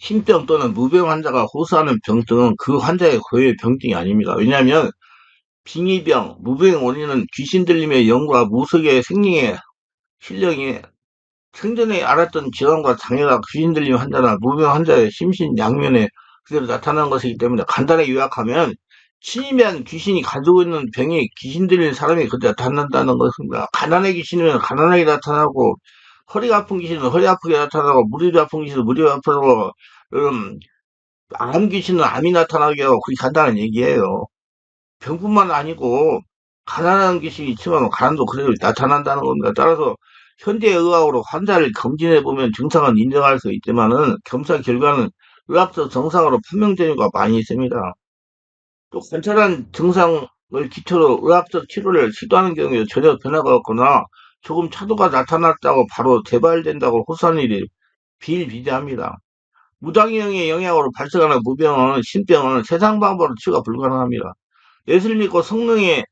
신병 또는 무병 환자가 호소하는 병증은 그 환자의 고유의 병증이 아닙니다. 왜냐하면 빙의병, 무병의 원인은 귀신 들림의 영과 무속의 생리의 신령이 생전에 알았던 질환과 장애가 귀신 들림 환자나 무병 환자의 심신 양면에 그대로 나타나는 것이기 때문에 간단하게 요약하면 신이면 귀신이 가지고 있는 병이 귀신 들린 사람이 그대로 나타난다는 것입니다. 가난한 귀신이면 가난하게 나타나고 허리가 아픈 귀신은 허리 아프게 나타나고 무릎이 아픈 귀신은 무릎이 아프고 음, 암 귀신은 암이 나타나게 하고 그게 간단한 얘기예요. 병뿐만 아니고 가난한 귀신이 있지만 가난도 그대로 나타난다는 겁니다. 따라서 현대의학으로 환자를 검진해 보면 증상은 인정할 수 있지만은 검사 결과는 의학적 정상으로 판명되는 경우가 많이 있습니다. 또 관찰한 증상을 기초로 의학적 치료를 시도하는 경우에 전혀 변화가 없거나 조금 차도가 나타났다고 바로 재발된다고 호소하는 일이 비일비재합니다. 무당형의 영향으로 발생하는 무병은 신병은 세상 방법으로 치유가 불가능합니다. 예수를 믿고 성령의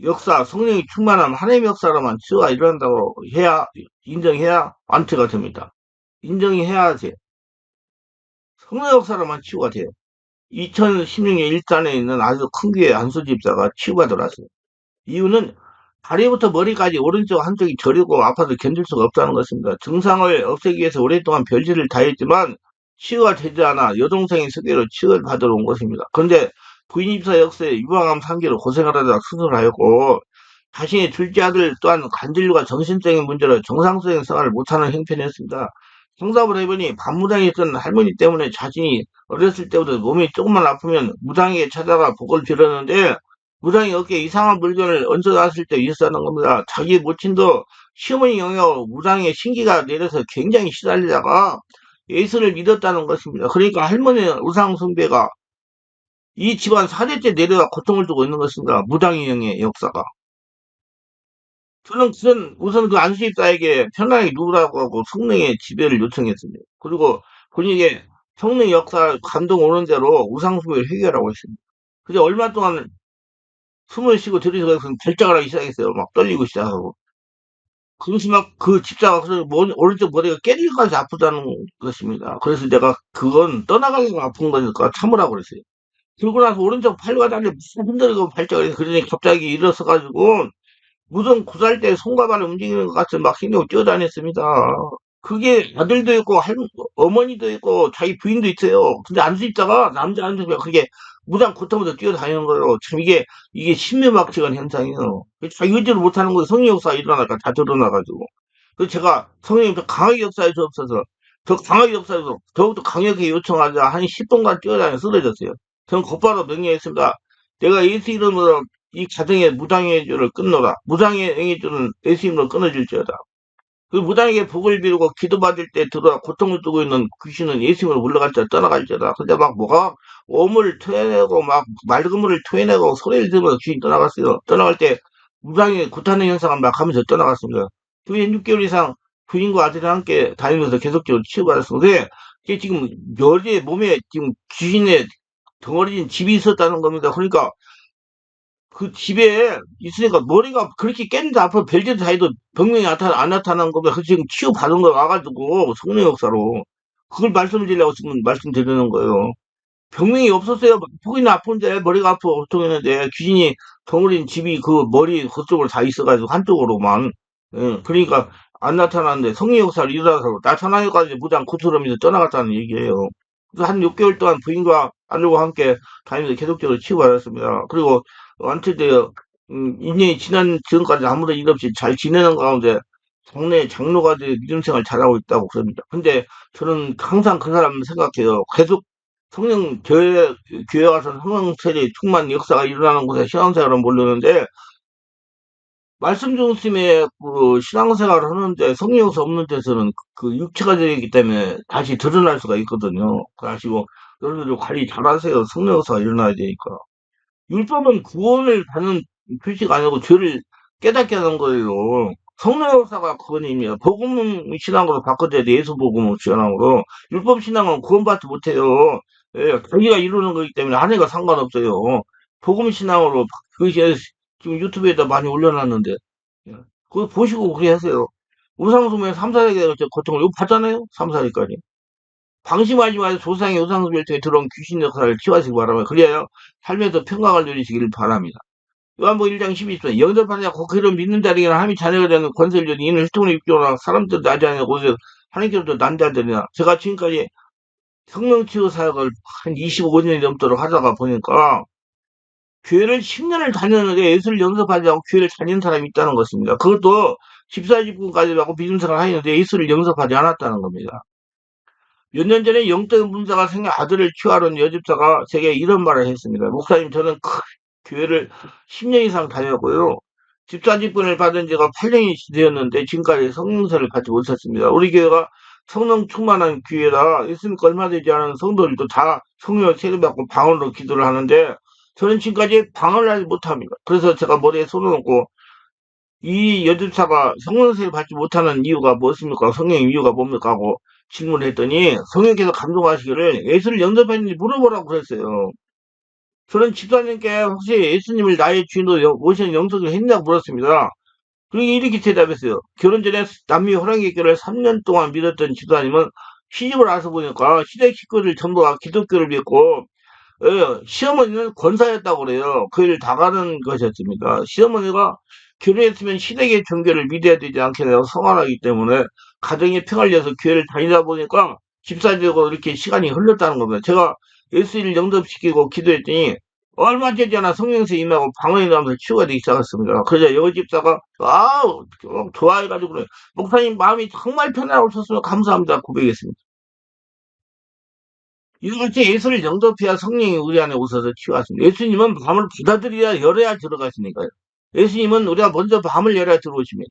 역사, 성령이 충만한 하나님의 역사로만 치유가 일어난다고 해야, 인정해야 완치가 됩니다. 인정해야지. 성령 역사로만 치유가 돼요. 2016년 일산에 있는 아주 큰 교회 안수 집사가 치유받으러왔어요. 이유는 다리부터 머리까지 오른쪽 한쪽이 저리고 아파서 견딜 수가 없다는 것입니다. 증상을 없애기 위해서 오랫동안 별짓을 다했지만 치유가 되지 않아 여동생의 소개로 치유를 받으러 온 것입니다. 그런데 부인 입사 역사에 유방암 3기로 고생을 하다가 수술하였고 자신의 둘째 아들 또한 간질류가 정신적인 문제로 정상적인 생활을 못하는 형편이었습니다. 상담을 해보니 반무당에 있던 할머니 때문에 자신이 어렸을 때부터 몸이 조금만 아프면 무당에게 찾아가 복을 빌었는데 무당이 어깨에 이상한 물건을 얹어놨을 때 있었다는 겁니다. 자기 모친도 시어머니 영향으로 무당의 신기가 내려서 굉장히 시달리다가 예수를 믿었다는 것입니다. 그러니까 할머니는 우상 숭배가 이 집안 4대째 내려와 고통을 주고 있는 것입니다. 무당의 영의 역사가. 저는 우선 그 안수집사에게 편안하게 누구라고 하고 성령의 지배를 요청했습니다. 그리고 본인에게 성령 역사 감동 오는 대로 우상숭배를 해결하고 있습니다. 그래서 얼마 동안 숨을 쉬고 들이쉬면서 발작을 하기 시작했어요. 막 떨리고 시작하고. 그것이 막 그 집사가 그래서 오른쪽 머리가 깨질까지 아프다는 것입니다. 그래서 내가 그건 떠나가려고 아픈 거니까 참으라고 그랬어요. 그러고 나서 오른쪽 팔과 다리 흔들고 발작을 해서 그러니 갑자기 일어서가지고 무슨 구살 때 손과 발을 움직이는 것 같이 막 힘으로 뛰어다녔습니다. 그게 아들도 있고 어머니도 있고 자기 부인도 있어요. 근데 안수입자가 남자 안수입자가 그게 무당 고통부터 뛰어다니는 거예요. 참 이게 신묘막측한 현상이에요. 자기 의지를 못하는 거예요. 성령 역사가 일어나니까 다 드러나가지고. 그래서 제가 성령님 더 강하게 역사해 주옵소서. 더 강하게 역사해서 더욱더 강력하게 요청하자 한 10분간 뛰어다니 쓰러졌어요. 저는 곧바로 명령했습니다. 내가 예수 이름으로 이 가정의 무당의 죄를 끊노라. 무당의 행위줄은 예수 이름으로 끊어질지어다. 그 무당에게 복을 비우고 기도받을 때 들어와 고통을 두고 있는 귀신은 예수님으로 물러갈지어다 떠나갈지어다. 근데 막 뭐가 오물 토해내고 막 맑은 물을 토해내고 소리를 들으면서 귀신이 떠나갔어요. 떠나갈 때 무당이 구타는 현상을 막 하면서 떠나갔습니다. 부인 6개월 이상 부인과 아들이 함께 다니면서 계속적으로 치유받았는데 이게 지금 멸의 몸에 지금 귀신의 덩어리진 집이 있었다는 겁니다. 그러니까 그 집에 있으니까 머리가 그렇게 깼는데 앞으로 별짓 사이도 병명이 안 나타난 거면 그 지금 치유받은 거 와가지고 성령 역사로 그걸 말씀드리려고 지금 말씀드리는 거예요. 병명이 없었어요. 아프긴 아픈데 머리가 아프고 고통했는데 귀신이 덩어린 집이 그 머리 그쪽으로 다 있어가지고 한쪽으로만 그러니까 안 나타났는데 성령 역사를 일어나서 나타나기까지 무장 구스러면서 떠나갔다는 얘기예요. 그래서 한 6개월 동안 부인과 아들과 함께 다니면서 계속적으로 치유받았습니다. 그리고 완치되어 2년이 지난 지금까지 아무런 일 없이 잘 지내는 가운데 장래 장로가 돼 믿음 생활 잘하고 있다고 그럽니다. 근데 저는 항상 그 사람 생각해요. 계속 성령 교회 와서 성령 세례 충만 역사가 일어나는 곳에 신앙생활은 모르는데 말씀 중심의 그 신앙생활을 하는데 성령 역사 없는 데서는 그 육체가 되기 때문에 다시 드러날 수가 있거든요. 그래가지고 여러분들 관리 잘하세요. 성령 역사가 일어나야 되니까. 율법은 구원을 받는 표시가 아니고 죄를 깨닫게 하는 거예요. 성령 역사가 구원입니다. 복음 신앙으로 바꿔줘야 돼. 예수 복음 신앙으로. 율법 신앙은 구원받지 못해요. 예, 자기가 이루는 거기 때문에 아내가 상관없어요. 복음 신앙으로 그것이 지금 유튜브에다 많이 올려놨는데 예, 그거 보시고 그래 하세요. 우상숭배 3, 4대가 고통을 이거 받잖아요. 3, 4대까지. 방심하지 마세요. 조상의 우상숭배를 통해 들어온 귀신 역사를 치유하시기 바랍니다. 그래야 삶에서 평강을 누리시기를 바랍니다. 요한복음 1장 12절 영접하는 자 곧 그를 믿는 자에게는 하나님의 자녀가 되는 권세를 주니 이는 혈통으로 입교나 사람들 나지 않는 곳에서 하나님께로부터 난 자들이나 제가 지금까지 성령 치유 사역을 한 25년이 넘도록 하다가 보니까 교회를 10년을 다녔는데 예수를 영접하지 않고 교회를 다니는 사람이 있다는 것입니다. 그것도 집사 집군까지 하고 믿음 생활을 하는데 예수를 영접하지 않았다는 겁니다. 몇 년 전에 영적인 문제가 생겨 아들을 치유하는 여집사가 제게 이런 말을 했습니다. 목사님, 저는 큰 교회를 10년 이상 다녔고요. 집사 직분을 받은 지가 8년이 되었는데 지금까지 성령세를 받지 못했습니다. 우리 교회가 성령 충만한 교회라 예수님과 얼마 되지 않은 성도들도 다 성령을 세례받고 방언으로 기도를 하는데 저는 지금까지 방언을 하지 못합니다. 그래서 제가 머리에 손을 얹고 이 여집사가 성령세를 받지 못하는 이유가 무엇입니까? 성령의 이유가 뭡니까? 하고 질문을 했더니 성령께서 감동하시기를 예수를 영접했는지 물어보라고 그랬어요. 저는 집사님께 혹시 예수님을 나의 주인으로 모시는 영접을 했냐고 물었습니다. 그러니 이렇게 대답했어요. 결혼 전에 남미 호랑이교를 3년 동안 믿었던 집사님은 시집을 와서 보니까 시댁 식구들 전부가 기독교를 믿고 시어머니는 권사였다고 그래요. 그 일 다 가는 것이었습니다. 시어머니가 결혼했으면 시댁의 종교를 믿어야 되지 않겠냐고 성화하기 때문에 가정의 평화를 위해서 교회를 다니다 보니까 집사적으로 이렇게 시간이 흘렀다는 겁니다. 제가 예수를 영접시키고 기도했더니 얼마 되지 않아 성령세 임하고 방언이 나오면서 치유가 되기 시작했습니다. 그러자 여기 집사가 좋아해가지고 그래. 목사님 마음이 정말 편안하고 좋습니다. 감사합니다. 고백했습니다. 이같이 예수를 영접해야 성령이 우리 안에 오셔서 치유하십니다. 예수님은 밤을 받아들여야 열어야 들어가시니까요. 예수님은 우리가 먼저 밤을 열어야 들어오십니다.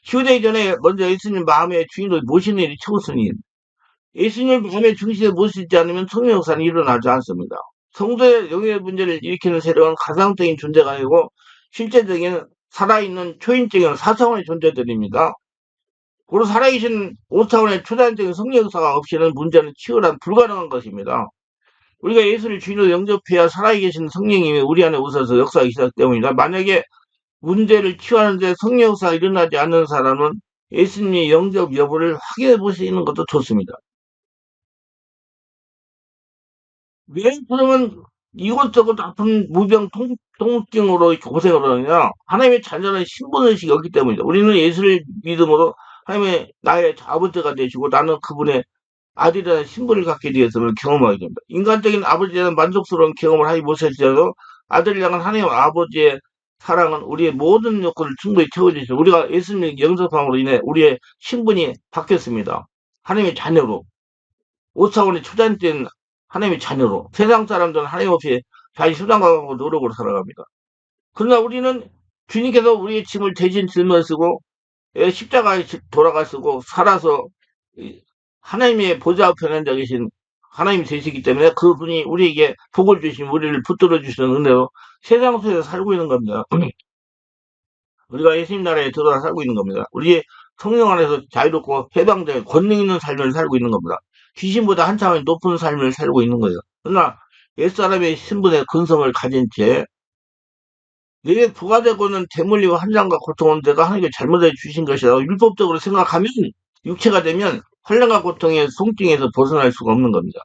치유되기 전에 먼저 예수님 마음의 주인으로 모시는 일이 최우선이에요. 예수님 마음의 중심에 모시지 않으면 성령 역사는 일어나지 않습니다. 성도의 영의 문제를 일으키는 세력은 가상적인 존재가 아니고 실제적인 살아있는 초인적인 사차원의 존재들입니다. 고로 살아계신 5차원의 초자연적인 성령 역사가 없이는 문제는 치유란 불가능한 것입니다. 우리가 예수를 주인으로 영접해야 살아계신 성령님이 우리 안에 오셔서 역사하기 시작 때문이다. 만약에 문제를 치유하는데 성령 역사가 일어나지 않는 사람은 예수님의 영접 여부를 확인해 보시는 것도 좋습니다. 왜 그러면 이것저것 아픈 무병 통증으로 이렇게 고생을 하느냐? 하나님의 자녀는 신분의식이 없기 때문이다. 우리는 예수를 믿음으로 하나님의 나의 아버지가 되시고 나는 그분의 아들이라는 신분을 갖게 되었음을 경험하게 됩니다. 인간적인 아버지에 대한 만족스러운 경험을 하지 못할지라도 아들을 향한 하나님 아버지의 사랑은 우리의 모든 욕구를 충분히 채워주시고 우리가 예수님 영접함으로 인해 우리의 신분이 바뀌었습니다. 하나님의 자녀로 5차원의 초자연된 하나님의 자녀로 세상 사람들은 하나님 없이 자기 수단과 노력으로 살아갑니다. 그러나 우리는 주님께서 우리의 짐을 대신 짊어지고 십자가에 돌아가시고 살아서 하나님의 보좌 편에 앉아 계신 하나님이 되시기 때문에 그분이 우리에게 복을 주시면 우리를 붙들어 주시는 은혜로 세상 속에서 살고 있는 겁니다. 우리가 예수님 나라에 들어와 살고 있는 겁니다. 우리의 성령 안에서 자유롭고 해방된 권능 있는 삶을 살고 있는 겁니다. 귀신보다 한 차원 높은 삶을 살고 있는 거예요. 그러나 옛사람의 신분의 근성을 가진 채 내게 부과되고는 대물리와 한량과 고통은 내가 하나님께 잘못해 주신 것이라고 율법적으로 생각하면 육체가 되면 환란과 고통의 송증에서 벗어날 수가 없는 겁니다.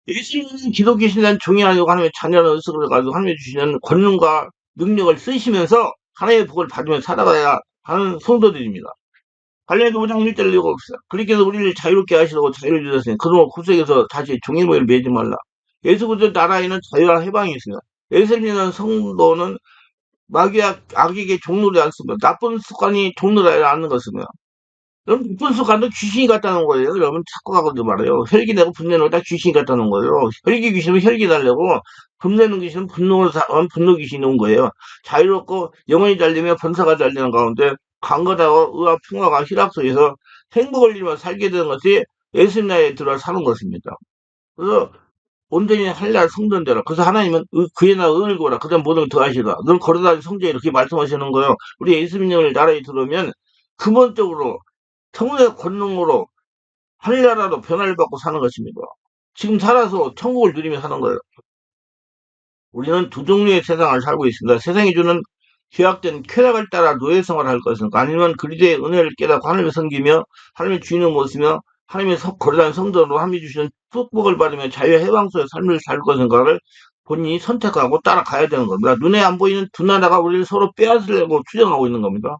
예수님은 기독교신한 종이 아니고 하나님의 자녀는 의식을 가지고 하나님이 주시는 권능과 능력을 쓰시면서 하나님의 복을 받으며 살아가야 하는 성도들입니다. 갈라디아 5장 1절을 읽어봅시다. 그리께서 우리를 자유롭게 하시려고 자유를 주셨으니 그동안 구속에서 다시 종의 모를 매지 말라. 예수 그리스도 나라에는 자유와 해방이 있습니다. 예수를 믿는 성도는 마귀와 악에게 종로를 않습니다. 나쁜 습관이 종로를 않는 것입니다. 여러분, 나쁜 습관도 귀신이 갖다 놓은 거예요. 여러분, 착각하고도 말아요. 혈기 내고 분내는 거 다 귀신이 갖다 놓은 거예요. 혈기 귀신은 혈기 달래고, 분내는 귀신은 분노를 사한 분노 귀신이 온 거예요. 자유롭고 영혼이 잘 되며 번사가 잘 되는 가운데 강건하고 의와 평화가 희락 속에서 행복을 이루며 살게 되는 것이 예수님 나라에 들어와 사는 것입니다. 그래서 온전히 할례 성전되라. 그래서 하나님은 그의 나라 의를 구하라. 그 다음 모든 걸 더하시라. 늘 걸어다니는 성전에 이렇게 말씀하시는 거예요. 우리 예수 믿는 나라에 들어오면 근본적으로 성령의 권능으로 하늘나라로 변화를 받고 사는 것입니다. 지금 살아서 천국을 누리며 사는 거예요. 우리는 두 종류의 세상을 살고 있습니다. 세상이 주는 죄악된 쾌락을 따라 노예 생활을 할 것인가 아니면 그리스도의 은혜를 깨닫고 하나님을 섬기며 하나님의 주인을 모시며 하나님의 거룩한 성전으로 함께 주시는 축복을 받으며 자유해방소의 삶을 살 것인가를 본인이 선택하고 따라가야 되는 겁니다. 눈에 안 보이는 두 나라가 우리를 서로 빼앗으려고 투정하고 있는 겁니다.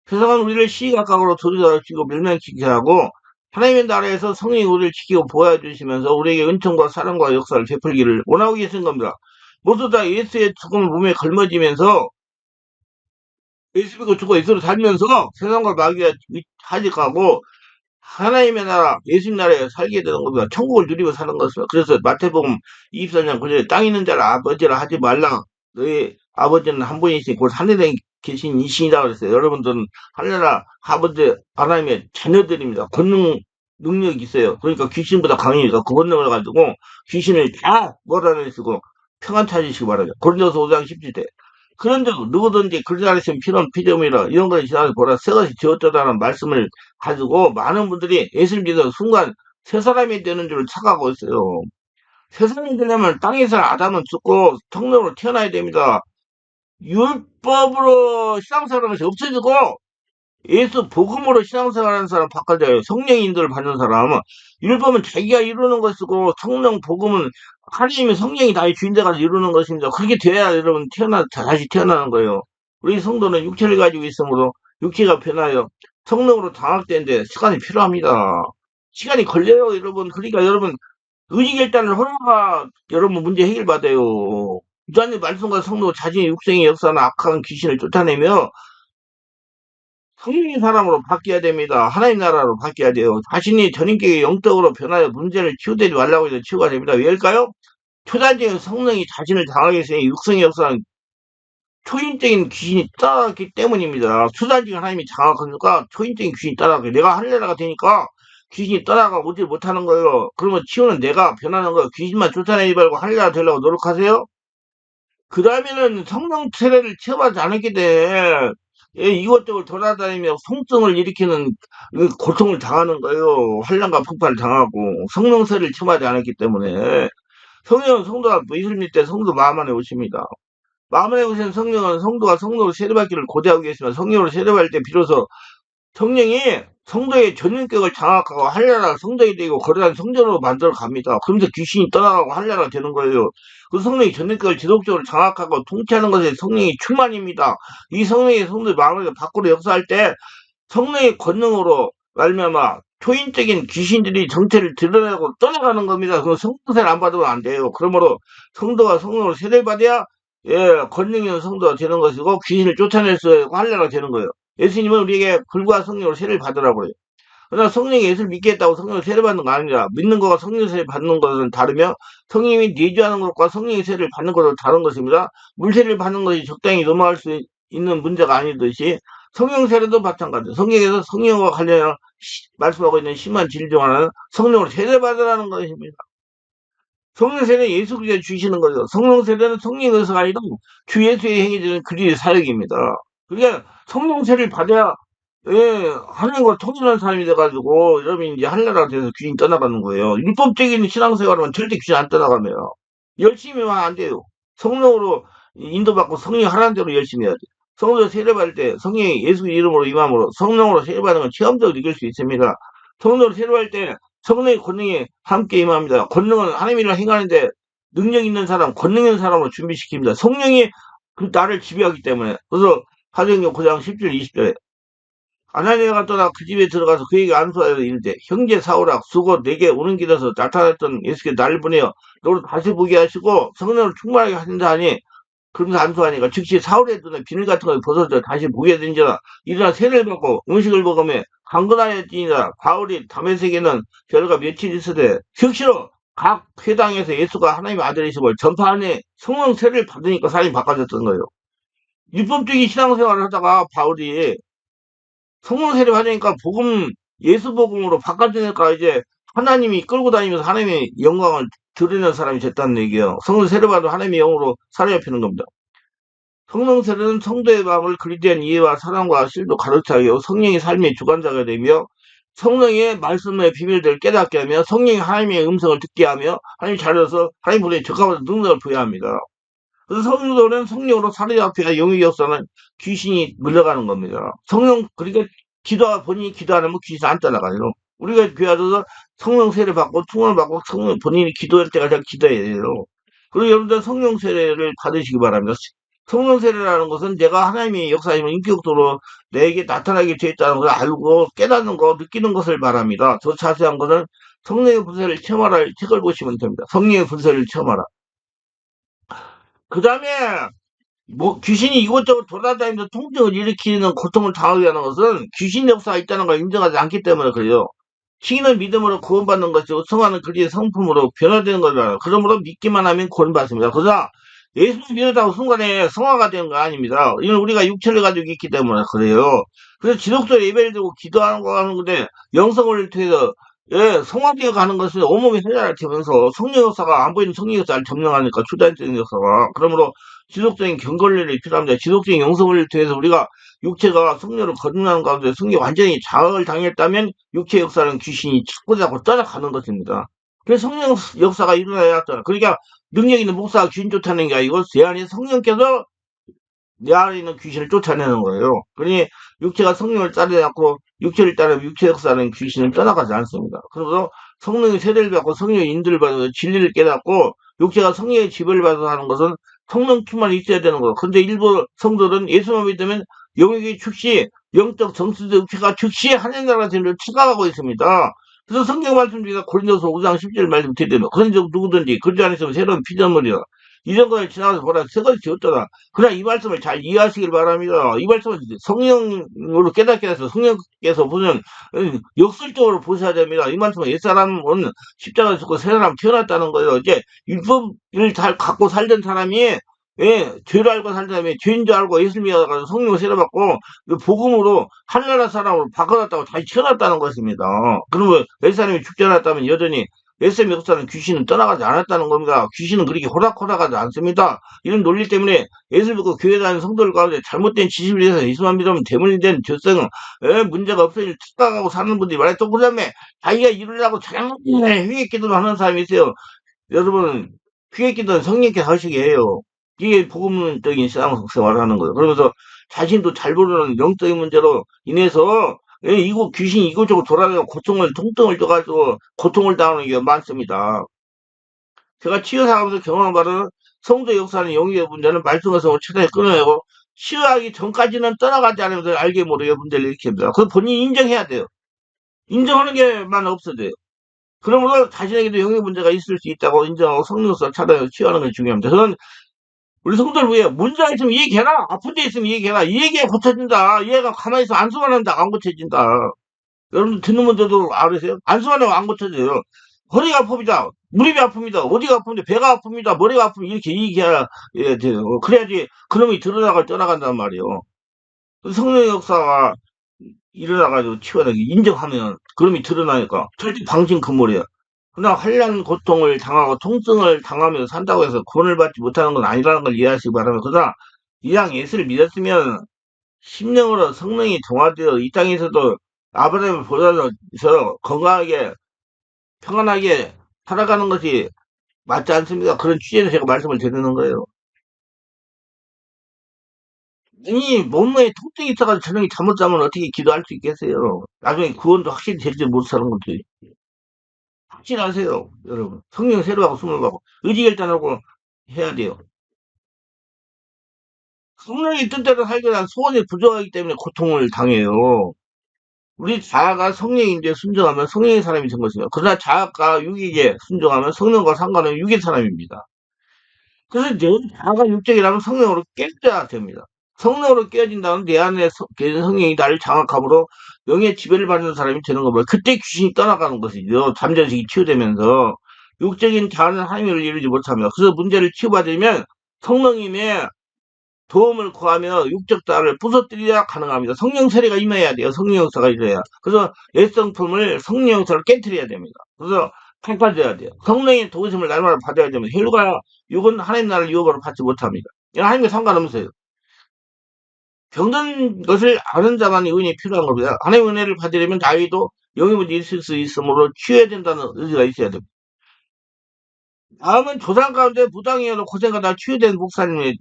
세상은 우리를 시각각으로 들여다보고 멸망시키게 하고 하나님의 나라에서 성령이 우리를 지키고 보호해주시면서 우리에게 은총과 사랑과 역사를 베풀기를 원하고 계신 겁니다. 모두 다 예수의 죽음을 몸에 걸머지면서 예수 믿고 죽고 예수로 살면서 세상과 마귀가 하직하고 하나님의 나라, 예수님 나라에 살게 되는 겁니다. 천국을 누리고 사는 것입니다. 그래서 마태복음 24장 9절에 땅 있는 자를 아버지라 하지 말라. 너희 아버지는 한 분이시니 곧 하늘에 계신 이신이라 그랬어요. 여러분들은 하늘나라 아버지 하나님의 자녀들입니다. 권능 능력이 있어요. 그러니까 귀신보다 강해니까 그 권능을 가지고 귀신을 다 몰아내시고 평안 찾으시기 바랍니다. 고린도서 5장 17절. 그런즉 누구든지 그러지 않으시면 피는 피조물이라 이런 것을 지나서 보라 새 것이 지었다라는 말씀을 가지고 많은 분들이 예수를 믿어 순간 새 사람이 되는 줄 착각하고 있어요. 새 사람이 되려면 땅에서 아담은 죽고 성령으로 태어나야 됩니다. 율법으로 신앙생활하는 것이 없어지고 예수 복음으로 신앙생활하는 사람 바꿔져요. 성령 인도를 받는 사람은 율법은 자기가 이루는 것이고 성령 복음은 하나님의 성령이 다시 주인돼가지고 이루는 것입니다. 그렇게 돼야 여러분 다시 태어나는 거예요. 우리 성도는 육체를 가지고 있으므로 육체가 변하여 성령으로 장악되는데 시간이 필요합니다. 시간이 걸려요, 여러분. 그러니까 여러분 의지결단을 하다가 여러분 문제 해결받아요. 유다님 말씀과 성도 자신의 육생의 역사나 악한 귀신을 쫓아내며 성령의 사람으로 바뀌어야 됩니다. 하나님 나라로 바뀌어야 돼요. 자신이 전인격의 영적으로 변하여 문제를 치유되지 말라고 해서 치유가 됩니다. 왜일까요? 초자적인 성령이 자신을 당하게 했으니 육성의 역사는 초인적인 귀신이 따라갔기 때문입니다. 초자적인 하나님이 장악하니까 초인적인 귀신이 따라가게. 내가 하늘나라가 되니까 귀신이 따라가 오지 못하는 거예요. 그러면 치유는 내가 변하는 거예요. 귀신만 쫓아내지 말고 하늘나라 되려고 노력하세요. 그 다음에는 성령 세례를 체험하지 않았기 때문에 이것저것 돌아다니며 통증을 일으키는 고통을 당하는 거예요. 환란과 폭발을 당하고 성령 세례를 체험하지 않았기 때문에 성령은 성도가 예수를 믿을 때 성도 마음 안에 오십니다. 마음 안에 오신 성령은 성도가 성령으로 세례받기를 고대하고 계시지만 성령으로 세례받을 때 비로소 성령이 성도의 전인격을 장악하고 한나라 성도이 되고 거대한 성전으로 만들어 갑니다. 그러면서 귀신이 떠나가고 한나라가 되는 거예요. 그 성령이 전인격을 지속적으로 장악하고 통치하는 것이 성령의 충만입니다. 이 성령의 성도의 마음을 밖으로 역사할 때 성령의 권능으로 말미암아 초인적인 귀신들이 정체를 드러내고 떠나가는 겁니다. 그 성도세를 안 받으면 안 돼요. 그러므로 성도가 성령으로 세례를 받아야 권능 있는 성도가 되는 것이고 귀신을 쫓아낼 수 있고 한나라가 되는 거예요. 예수님은 우리에게 불과 성령으로 세례를 받으라고 그래요. 그러나 성령이 예수를 믿겠다고 성령을 세례받는 거 아니라 믿는 것과 성령 세례 받는 것은 다르며 성령이 내주하는 것과 성령의 세례를 받는 것은 다른 것입니다. 물세례를 받는 것이 적당히 넘어갈 수 있는 문제가 아니듯이 성령 세례도 마찬가지예요. 성경에서 성령과 관련해 말씀하고 있는 심한 진리 중 하나는 성령으로 세례받으라는 것입니다. 성령 세례는 예수 그리스도 주시는 거죠. 성령 세례는 성령의 의사가 아니라 주 예수의 행해지는 그리스도의 사역입니다. 그러니까 성령 세례를 받아야 하나님과 통일한 사람이 돼가지고 여러분이 이제 하늘나라가 돼서 귀신이 떠나가는 거예요. 율법적인 신앙생활은 절대 귀신 안 떠나가며요. 열심히만 안 돼요. 성령으로 인도받고 성령이 하라는 대로 열심히 해야 돼요. 성령 세례받을 때 성령이 예수 이름으로 임함으로 성령으로 세례받는 건 체험적으로 느낄 수 있습니다. 성령으로 세례받을 때 성령의 권능이 함께 임합니다. 권능은 하나님이랑 행하는데 능력 있는 사람, 권능 있는 사람으로 준비시킵니다. 성령이 그 나를 지배하기 때문에. 그래서 사도행전 9장 10절 20절에 아나니아가 떠나 그 집에 들어가서 그에게 안수하여 이르되 형제 사울아 수고 내게 오는 길에서 나타났던 예수께 나를 보내어 너를 다시 보게 하시고 성령을 충만하게 하신다 하니 그러면서 안수하니까 즉시 사울의 눈에 비늘 같은 것이 벗어져 다시 보게 된지라 일어나 세례를 받고 음식을 먹으며 강건하였지니라. 바울이 다메섹에는 별과 며칠 있으되 즉시로 각 회당에서 예수가 하나님의 아들이심을 전파하니 성령 세례를 받으니까 사람이 바꿔졌던 거예요. 율법적인 신앙생활을 하다가 바울이 성령 세례 받으니까 복음 예수 복음으로 바꿔주니까 이제 하나님이 끌고 다니면서 하나님의 영광을 드러내는 사람이 됐다는 얘기예요. 성령 세례 받으면 하나님의 영으로 사로잡히는 겁니다. 성령 세례는 성도의 마음을 그리스도의 이해와 사랑과 실도 가르치게 하여 성령의 삶의 주관자가 되며 성령의 말씀의 비밀들을 깨닫게 하며 성령이 하나님의 음성을 듣게 하며 하나님 자녀로서 하나님 보내 적합한 능력을 부여합니다. 그래서 성도는 성령으로 사로잡혀야 영의 역사는 귀신이 물러가는 겁니다. 성령 그러니까 본인이 기도 안 하면 귀신 안 따라가요. 우리가 교회 와서 성령 세례 받고 충만을 받고 성령 본인이 기도할 때까지 기도해야 돼요. 그리고 여러분들 성령 세례를 받으시기 바랍니다. 성령 세례라는 것은 내가 하나님의 역사임을 인격적으로 내게 나타나게 되었다는 걸 알고 깨닫는 거, 느끼는 것을 말합니다. 더 자세한 것은 성령의 분세를 체험하라 책을 보시면 됩니다. 성령의 분세를 체험하라. 그 다음에 뭐 귀신이 이곳저곳 돌아다니면서 통증을 일으키는 고통을 당하게 하는 것은 귀신 역사가 있다는 걸 인정하지 않기 때문에 그래요. 신은 믿음으로 구원받는 것이고 성화는 그리스도의 성품으로 변화되는 거잖아요. 그러므로 믿기만 하면 구원받습니다. 그러나 예수 믿었다고 순간에 성화가 되는 거 아닙니다. 이건 우리가 육체를 가지고 있기 때문에 그래요. 그래서 지속적으로 예배를 드리고 기도하는 거 하는 건데 영성을 통해서 성화되어 가는 것은 온몸이 회자를 되면서 성령 역사가 안 보이는 성령 역사를 점령하니까 주단적인 역사가 그러므로 지속적인 경건련이 필요합니다. 지속적인 영성을 통해서 우리가 육체가 성령을 거듭나는 가운데 성령이 완전히 장악을 당했다면 육체 역사는 귀신이 자꾸 자꾸 따라가는 것입니다. 그래서 성령 역사가 일어나야 한다. 그러니까 능력 있는 목사가 귀신 쫓아내는 게 아니고 제 안에 성령께서 내 안에 있는 귀신을 쫓아내는 거예요. 그러니 육체가 성령을 따르지 않고 육체를 따르면 육체 역사는 귀신을 떠나가지 않습니다. 그래서 성령의 세례를 받고 성령의 인도를 받아서 진리를 깨닫고 육체가 성령의 지배를 받아서 하는 것은 성령 충만 있어야 되는 거예요. 그런데 일부 성도는 예수만 믿으면 영역이 즉시 영적 정신적 육체가 즉시 하나님 나라 진리를 추가하고 있습니다. 그래서 성경 말씀 중에 고린도서 5장 10절 말씀 드리면 그런 적 누구든지 그러지 않으면 새로운 피조물이라 이전 것을 지나가서 보라 새 것이 되었더라. 그러나 이 말씀을 잘 이해하시길 바랍니다. 이 말씀을 성령으로 깨닫게 해서 성령께서 보면 역설적으로 보셔야 됩니다. 이 말씀은 옛사람은 십자가에 죽고 새 사람 태어났다는 거예요. 이제 율법을 잘 갖고 살던 사람이 죄를 알고 살던 사람이 죄인 줄 알고 예수를 믿어가지고 성령 세례받고 복음으로 하늘나라 사람으로 바꿔놨다고 다시 태어났다는 것입니다. 그러면 옛사람이 죽지 않았다면 여전히 SM 역사는 귀신은 떠나가지 않았다는 겁니다. 귀신은 그렇게 호락호락하지 않습니다. 이런 논리 때문에 예수 믿고 교회 다니는 성도들 가운데 잘못된 지식을 위해서 예수만 믿으면 대문이 된 절성은 문제가 없어질 착각하고 사는 분들이 많아요. 또 그 다음에 자기가 이루려고 잘못된 회개 기도를 하는 사람이 있어요. 여러분 회개 기도는 성령께서 하시게 해요. 이게 복음적인 신앙생활을 하는 거예요. 그러면서 자신도 잘 모르는 영적인 문제로 인해서 이곳 귀신이 이곳저곳 돌아다니고 고통을 통증을 줘가지고 고통을 당하는 게 많습니다. 제가 치유사하면서 경험한 바로는 성도 역사는 영역의 문제는 말씀에서 최대한 끊어내고 치유하기 전까지는 떠나가지 않으면서 알게 모르게 문제를 일으킵니다. 그걸 본인이 인정해야 돼요. 인정하는 게만 없어져요. 그러므로 자신에게도 영역 문제가 있을 수 있다고 인정하고 성령성 차단해서 치유하는 게 중요합니다. 저는 우리 성도들 위해 문제가 있으면 얘기해라. 아픈 데 있으면 얘기해라. 얘기해 고쳐진다. 얘가 가만히 있어 안수만 한다. 안 고쳐진다. 여러분 듣는 분들도 알으세요? 안수만 하면 안 고쳐져요. 허리가 아픕니다. 무릎이 아픕니다. 어디가 아픈데 배가 아픕니다. 머리가 아프면 이렇게 얘기해야 돼요. 그래야지 그놈이 드러나가 떠나간단 말이에요. 성령 역사가 일어나가지고 치워내기 인정하면 그놈이 드러나니까 절대 방진 금물이에요. 그러나 환란 고통을 당하고 통증을 당하면서 산다고 해서 구원을 받지 못하는 건 아니라는 걸 이해하시기 바랍니다. 그러나 이왕 예수를 믿었으면 심령으로 성령이 동화되어 이 땅에서도 아브라함을 보다서 건강하게 평안하게 살아가는 것이 맞지 않습니까? 그런 취지에서 제가 말씀을 드리는 거예요. 이 몸에 통증이 있어가지고 저녁에 잠 못 자면 어떻게 기도할 수 있겠어요? 나중에 구원도 확실히 될지 못하는 것도 확실하세요, 여러분. 성령 새로하고 숨을 가고 의지 결단하고 해야 돼요. 성령이 뜻대로 살기 위한 소원이 부족하기 때문에 고통을 당해요. 우리 자아가 성령인데 순종하면 성령의 사람이 된 것입니다. 그러나 자아가 육에게 순종하면 성령과 상관없는 육의 사람입니다. 그래서 내 자아가 육적이라면 성령으로 깨져야 됩니다. 성령으로 깨어진다는 내 안에 계신 성령이 나를 장악함으로 영의 지배를 받는 사람이 되는 겁니다. 그때 귀신이 떠나가는 것이죠. 잠재의식이 치유되면서 육적인 자아는 하나님을 이루지 못합니다. 그래서 문제를 치유받으면 성령님의 도움을 구하며 육적 자아를 부서뜨려야 가능합니다. 성령 세례가 임해야 돼요. 성령 역사가 일어야. 그래서 옛성품을 성령 역사를 깨뜨려야 됩니다. 그래서 팽파져야 돼요. 성령의 도우심을 날마다 받아야 됩니다. 혈과 육은 하나님 나라를 유업으로 받지 못합니다. 이건 하나님과 상관없어요. 병든 것을 아는 자만이 은혜가 필요한 겁니다. 하나님의 은혜를 받으려면 나이도 영의 문제 있을 수 있으므로 취해야 된다는 의지가 있어야 됩니다. 다음은 조상 가운데 무당이어도 고생하다 치유된 목사님의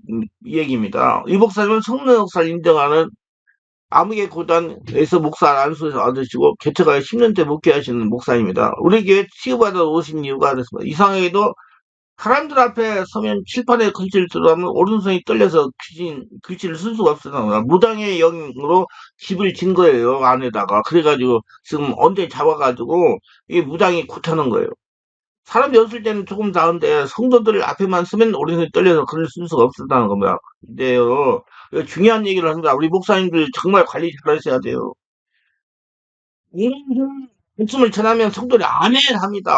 얘기입니다. 이 목사님은 성령 역사를 인정하는 아무개고단에서 목사 안수에서 얻으시고 개척하여 10년째 목회하시는 목사입니다. 우리 교회 치유받아 오신 이유가 됐습니다. 이상하게도 사람들 앞에 서면 칠판에 글씨를 들어가면 오른손이 떨려서 글씨를 쓸 수가 없어요. 무당의 영으로 집을 진 거예요, 안에다가. 그래가지고 지금 언제 잡아가지고 이 무당이 굿하는 거예요. 사람이 없을 때는 조금 나은데 성도들 앞에만 서면 오른손이 떨려서 글을 쓸 수가 없었다는 겁니다. 근데요, 이거 중요한 얘기를 합니다. 우리 목사님들 정말 관리 잘하셔야 돼요. 이런 말씀을 전하면 성도들이 아멘 합니다.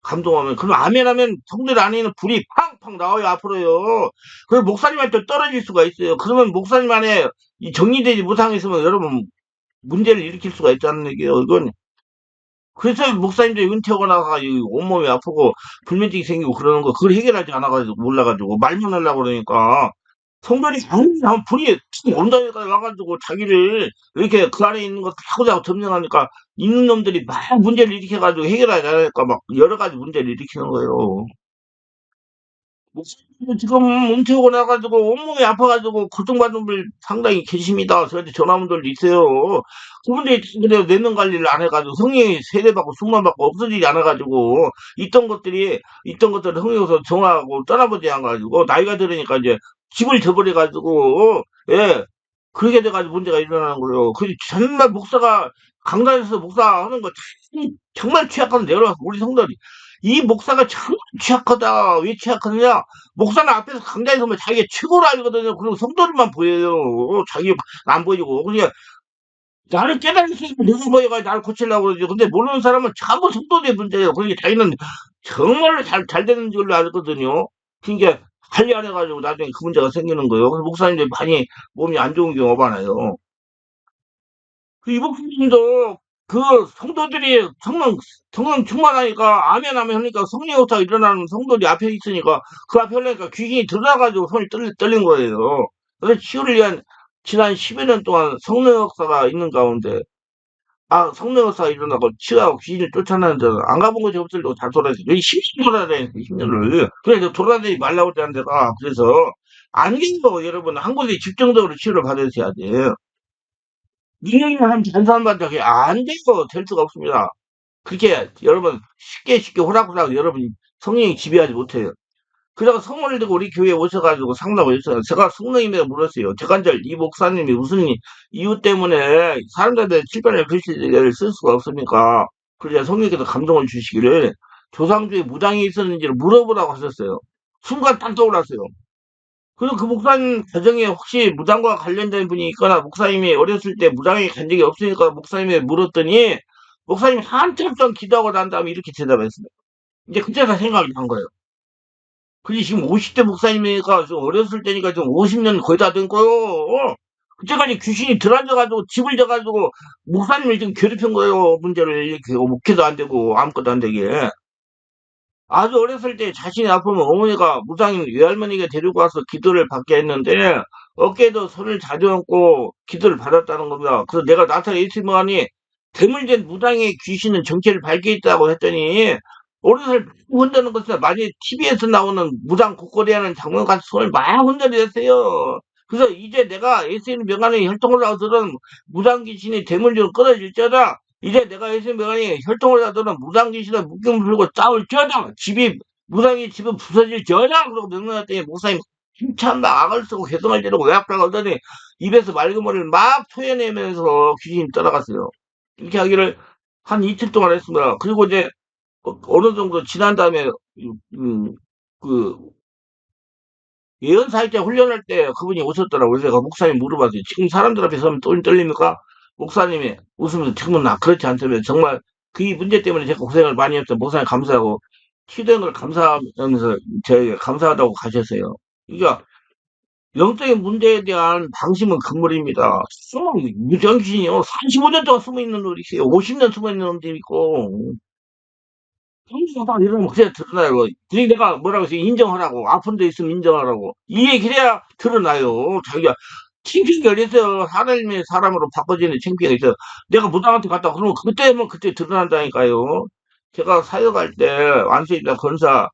감동하면. 그럼 아멘 하면 성도들 안에는 불이 팡팡 나와요, 앞으로요. 그래서 목사님한테 떨어질 수가 있어요. 그러면 목사님 안에 이 정리되지 못한 게 있으면 여러분 문제를 일으킬 수가 있다는 얘기예요. 이건 그래서 목사님들이 은퇴하고 나서 온몸이 아프고 불면증이 생기고 그러는 거 그걸 해결하지 않아가지고 몰라가지고 말만 하려고 그러니까 성전이 아무리 불이 온다니까 와가지고 자기를 이렇게 그 안에 있는 거 자꾸자꾸 점령하니까 있는 놈들이 막 문제를 일으켜가지고 해결하지 않으니까 막 여러 가지 문제를 일으키는 거예요. 목사님도 지금 은퇴하고 나가지고 온몸이 아파가지고 고통받는 분들 상당히 계십니다. 저한테 전화분들도 있어요. 그분들이 그래도 내는 관리를 안 해가지고 성령이 세례받고 숙만받고 없어지지 않아가지고 있던 것들을 흥해서 정하고 떠나보지 않아가지고 나이가 들으니까 이제 집을 저버려가지고 예 그렇게 돼가지고 문제가 일어나는 거예요. 그 정말 목사가 강단에서 목사하는 거 정말 취약한 내려와서 우리 성도들이 이 목사가 정말 취약하다. 왜 취약하느냐? 목사는 앞에서 강단에 서면 자기가 최고로 알거든요. 그리고 성도들만 보여요. 자기 안 보이고. 그러니까 나를 깨달으시면 내가 보여가 나를 고치려고 그러죠. 근데 모르는 사람은 전부 성도의 문제예요. 그러니까 자기는 정말로 잘 되는 줄로 알거든요. 그러니까 관리 안 해가지고 나중에 그 문제가 생기는 거예요. 그래서 목사님들이 많이 몸이 안 좋은 경우가 많아요. 그 이복수님도 그 성도들이 성령 충만하니까 아멘 아멘 하니까 성령 역사가 일어나는 성도들이 앞에 있으니까 그 앞에 올라니까 귀신이 들어가가지고 손이 떨린 거예요. 그래서 치유를 위한 지난 10여 년 동안 성령 역사가 있는 가운데 성령 역사가 일어나고 치유하고 귀신을 쫓아내는 데는 안 가본 곳이 없을 때고 다 돌아다니고 10년 돌아다녔어요. 10년을. 그래서 돌아다니지 말라고 했다는 데가 그래서 안 계셔 여러분 한 곳에 집중적으로 치유를 받으셔야 돼요. 민영이나 한 잔산반적 안 돼요. 될 수가 없습니다. 그렇게 여러분 쉽게 호락호락 여러분 성령이 지배하지 못해요. 그래서 성문을 들고 우리 교회에 오셔가지고 상담을 했어요. 제가 성령님에게 물었어요. 제가 이제 이 목사님이 무슨 이유 때문에 사람들한테 칠판에 글씨를 쓸 수가 없습니까? 그래서 성령께서 감동을 주시기를 조상주에 무당이 있었는지를 물어보라고 하셨어요. 순간 딱 떠올랐어요. 그래서 그 목사님 가정에 혹시 무당과 관련된 분이 있거나 목사님이 어렸을 때 무당이 간 적이 없으니까 목사님이 물었더니 목사님이 한참 동안 기도하고 난 다음에 이렇게 대답했습니다. 이제 그때서 생각이 난 거예요. 근데 지금 50대 목사님이니까 좀 어렸을 때니까 좀 50년 거의 다 된 거요. 그때까지 귀신이 들어앉아가지고 집을 져가지고 목사님을 지금 괴롭힌 거예요. 문제를 이렇게 목회도 안 되고 아무것도 안 되게. 아주 어렸을 때 자신이 아프면 어머니가 무당인 외할머니가 데리고 와서 기도를 받게 했는데 어깨에도 손을 자주 얹고 기도를 받았다는 겁니다. 그래서 내가 나타나 있으면이 대물된 무당의 귀신은 정체를 밝혀있다고 했더니 어른을 흔드는 것은 많이 TV에서 나오는 무당 곡거리 하는 장면 같은 손을 막 흔들었어요. 그래서 이제 내가 SN 명안에 혈통을 하거든 무당 귀신이 대물로 끊어질지어다. 이제 내가 SN 명안이 혈통을 하거든 무당 귀신을 묶임을 풀고 싸울지어다. 무당이 집은 부서질지어다. 그러고 명령했더니 목사님 힘찬 막 악을 쓰고 개성을 지르고 외압을 하더니 입에서 맑은 머리를 막 토해내면서 귀신이 떠나갔어요. 이렇게 하기를 한 이틀 동안 했습니다. 그리고 이제 어느 정도 지난 다음에 음, 그 예언 사역자 훈련할 때 그분이 오셨더라고요. 그래서 제가 목사님 물어봤어요. 지금 사람들 앞에 서면 떨립니까? 목사님이 웃으면서 지금은 그렇지 않다면 정말 그 문제 때문에 제가 고생을 많이 했어요. 목사님 감사하고 치유된 걸 감사하면서 저에게 감사하다고 가셨어요. 그러니까 영적인 문제에 대한 방심은 금물입니다. 무정신이요. 35년 동안 숨어 있는 놈이 있어요. 50년 숨어 있는 놈도 있고. 형사가 이러면 그냥 드러나요. 그러니까 내가 뭐라고 해서 인정하라고. 아픈 데 있으면 인정하라고. 이 얘기를 해야 드러나요. 자기가 창피한 게 어딨어요. 하나님의 사람으로 바꿔지는 창피한 게 있어요. 내가 무당한테 갔다 그러면 그때면 그때 드러난다니까요. 제가 사역할 때 완수입니다. 권사,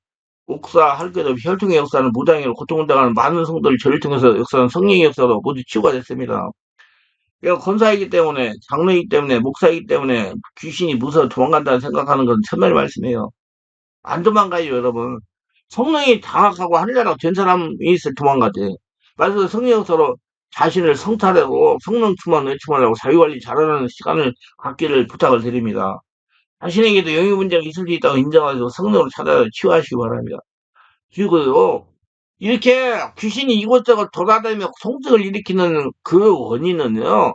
옥사 할 때도 혈통의 역사는 무당으로 고통을 당하는 많은 성도를 저를 통해서 역사는 성령의 역사로 모두 치유가 됐습니다. 내가 권사이기 때문에, 장로이기 때문에, 목사이기 때문에 귀신이 무서워 도망간다는 생각하는 건 천만의 말씀이에요. 안 도망가요, 여러분. 성령이 장악하고 하늘나라가 된 사람이 있을 도망가지. 말해서 성령서로 자신을 성탈하고 성령 충만 외침하려고 자유관리 잘하는 시간을 갖기를 부탁을 드립니다. 자신에게도 영역 문제가 있을 수 있다고 인정하시고 성령으로 찾아 치유하시기 바랍니다. 그리고요, 이렇게 귀신이 이곳저곳 돌아다니며 송증을 일으키는 그 원인은요,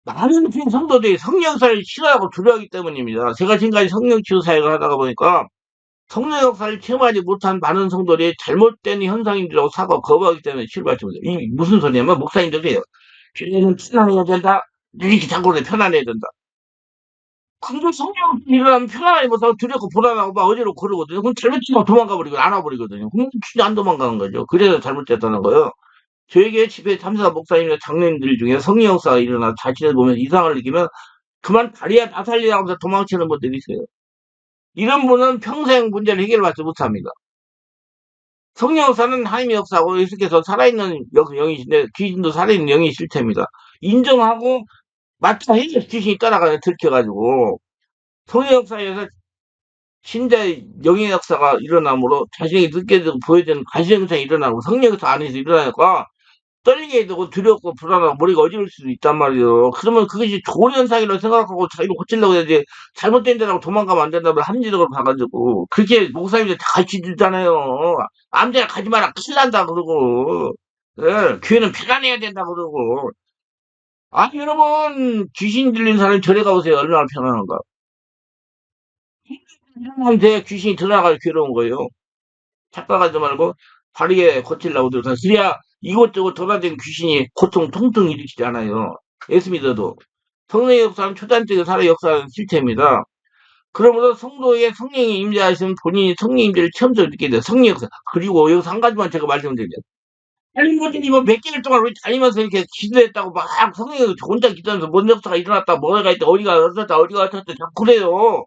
많은 성도들이 성령사를 싫어하고 두려워하기 때문입니다. 제가 지금까지 성령치유 사역을 하다가 보니까 성령 역사를 체험하지 못한 많은 성도들이 잘못된 현상인지라고 사고 거부하기 때문에 치료받지 못해요. 이 무슨 소리냐면 목사님들이에요. 교회는 편안해야 된다. 이렇게 자꾸 그래, 편안해야 된다. 근데 성령 일어나면 편안하게 못하고 두렵고 불안하고 막 어디로 그러거든요. 그럼 잘못되면 도망가 버리고 안 와버리거든요. 그럼 진짜 안 도망가는 거죠. 그래서 잘못됐다는 거예요. 저에게 집회 참사 목사님이나 장로님들 중에 성령 역사가 일어나 자신을 보면 이상을 느끼면 그만 다리야 다 살리라고 하면서 도망치는 분들이 있어요. 이런 분은 평생 문제를 해결받지 못합니다. 성령 역사는 하나님의 역사고 예수께서 살아있는 영이신데 귀신도 살아있는 영이 실체입니다. 인정하고 맞다 해야 귀신이 따라가요. 들켜가지고 성령 역사에서 신자의 영의 역사가 일어나므로 자신에게 느껴지고 보여지는 가시현상이 일어나고 성령 역사 안에서 일어나니까 떨리게 되고 두렵고 불안하고 머리가 어지러울 수도 있단 말이에요. 그러면 그것이 좋은 현상이라고 생각하고 자기가 고치려고 해야지 잘못된 데라고 도망가면 안 된다고 합리적으로 봐가지고 그렇게 목사님들 다 가르쳐 주잖아요. 아무데나 가지 마라 큰일 난다 그러고 예, 교회는 편안해야 된다 그러고 아니 여러분 귀신 들린 사람이 절에 가보세요. 얼마나 편안한가. 사람한테 귀신이 들어나가 괴로운 거예요. 착각하지 말고 바르게 고치려고 들어서 그래야 이곳저곳 돌아다니는 귀신이 고통 통증 일으키지 않아요. 예수 믿어도. 성령의 역사는 초단적인 살아의 역사는 실체입니다. 그러므로 성도의 성령이 임재하시면 본인이 성령 임재를 체험적으로 느끼게 돼요. 성령 역사. 그리고 여기서 한 가지만 제가 말씀드릴게요. 다른 분들이 몇 개월 동안 우리 다니면서 이렇게 기도했다고 막 성령이 혼자 기도하면서 뭔 역사가 일어났다, 뭐가 있다, 어디가 어떻다, 어디가 어떻다, 자꾸 그래요.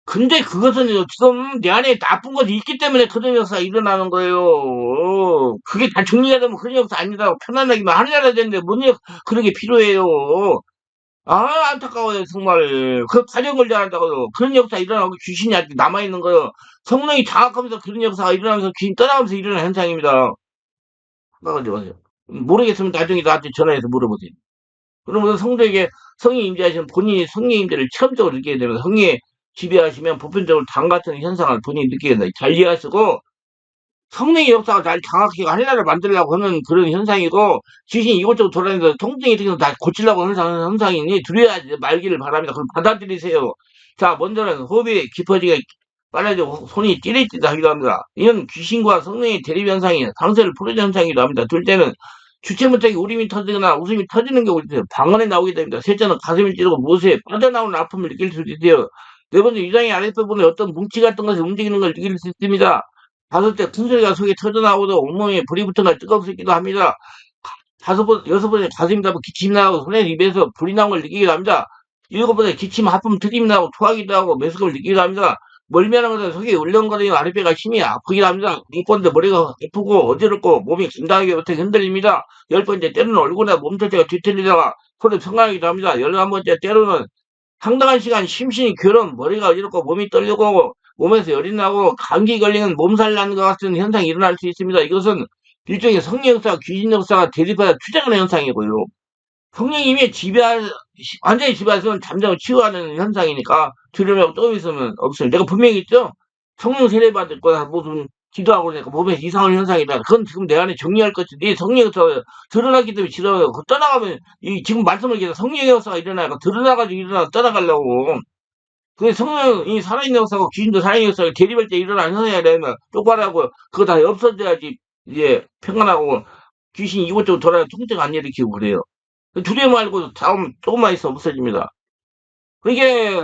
근데 그것은 지금 내 안에 나쁜 것이 있기 때문에 그런 역사가 일어나는 거예요. 그게 다 정리가 되면 그런 역사 아니다. 편안하기만 하려야 되는데 뭔 그런 게 필요해요. 아, 안타까워요, 정말. 그 과정을 잘한다고요. 그런 역사 일어나고 귀신이 아직 남아있는 거예요. 성령이 장악하면서 그런 역사가 일어나면서 귀신 떠나가면서 일어나는 현상입니다. 나가지 마세요. 모르겠으면 나중에 나한테 전화해서 물어보세요. 그러면서 성도에게 성이 임재하시면 본인이 성령 임재를 체험적으로 느끼게 됩니다. 성령이 지배하시면 보편적으로 당 같은 현상을 본인이 느끼게 된다. 잘 이해하시고 성령의 역사가 잘 장악해가 하늘나라를 만들려고 하는 그런 현상이고 귀신이 이곳저곳 돌아다니면서 통증이 생겨서 다 고치려고 하는 현상이니 두려워하지 말기를 바랍니다. 그럼 받아들이세요. 자, 먼저는 호흡이 깊어지게 빨라지고 손이 찌릿찌릿 하기도 합니다. 이는 귀신과 성령의 대립 현상이에요. 상세를 풀어주는 현상이기도 합니다. 둘째는 주체 못하게 울음이 터지거나 웃음이 터지는 경우가 있어요. 방언에 나오게 됩니다. 셋째는 가슴이 찌르고 무엇에 빠져나오는 아픔을 느낄 수도 있어요. 네 번째, 위장의 아랫부분에 어떤 뭉치 같은 것이 움직이는 걸 느낄 수 있습니다. 다섯째, 큰소리가 속에 터져나오고 온몸에 불이 붙은 걸 뜨겁기도 합니다. 여섯 번째, 가슴이 나고 기침이 나고 손에 입에서 불이 나온 걸 느끼기도 합니다. 일곱 번째, 기침, 하품, 트림이 나고 토하기도 하고 메스꺼움을 느끼기도 합니다. 멀미하는 것은 속이 울렁거리고 아랫배가 심히 아프기도 합니다. 일곱 번째, 머리가 아프고 어지럽고 몸이 긴장하게 어떻게 흔들립니다. 열 번째, 때로는 얼굴이나 몸 자체가 뒤틀리다가 손에 성하기도 합니다. 열한 번째, 때로는 상당한 시간 심신이 괴로운 머리가 어지럽고 몸이 떨리고 몸에서 열이 나고 감기 걸리는 몸살 나는 것 같은 현상이 일어날 수 있습니다. 이것은 일종의 성령 역사와 귀신 역사가 대립하여 투쟁하는 현상이고요. 성령이 이미 완전히 지배하시면 잠잠을 치유하는 현상이니까 두려움하고 또 있으면 없어요. 내가 분명히 했죠? 성령 세례받을 거나 무슨 기도하고 그러니까 몸에 이상한 현상이다. 그건 지금 내 안에 정리할 것이 네 성령 역사가 드러났기 때문에 싫어요. 그 떠나가면 이 지금 말씀을 계속 성령 역사가 일어나니까 드러나가지고 떠나가려고. 그게 성령이 살아있는 역사고 귀신도 살아있는 역사가 대립할 때 일어나는 현상이 되면 똑바로 하고 그거 다 없어져야지 이제 평안하고 귀신이 이곳저곳 돌아다니는 통증 안 일으키고 그래요. 두려움 말고 다음 조금만 있으면 없어집니다. 그게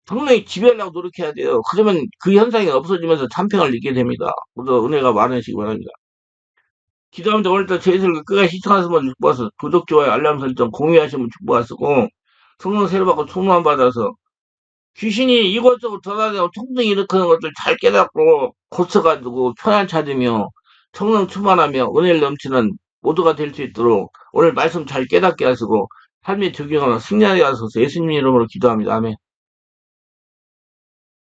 성령이 지배하려고 노력해야 돼요. 그러면 그 현상이 없어지면서 참평을 느끼게 됩니다. 모두 은혜가 많으시기 바랍니다. 기도하면서 오늘도 저희들 끝까지 시청하시면 축복하소. 구독, 좋아요, 알람 설정, 공유하시면 축복하시고 성령 세례받고 소망 받아서 귀신이 이것저것 돌아다니고 통증이 일으키는 것들 잘 깨닫고 고쳐가지고 편안 찾으며 성령 충만하며 은혜를 넘치는 모두가 될 수 있도록 오늘 말씀 잘 깨닫게 하시고 삶에 적용하며 승리하게 하소서 예수님 이름으로 기도합니다. 아멘.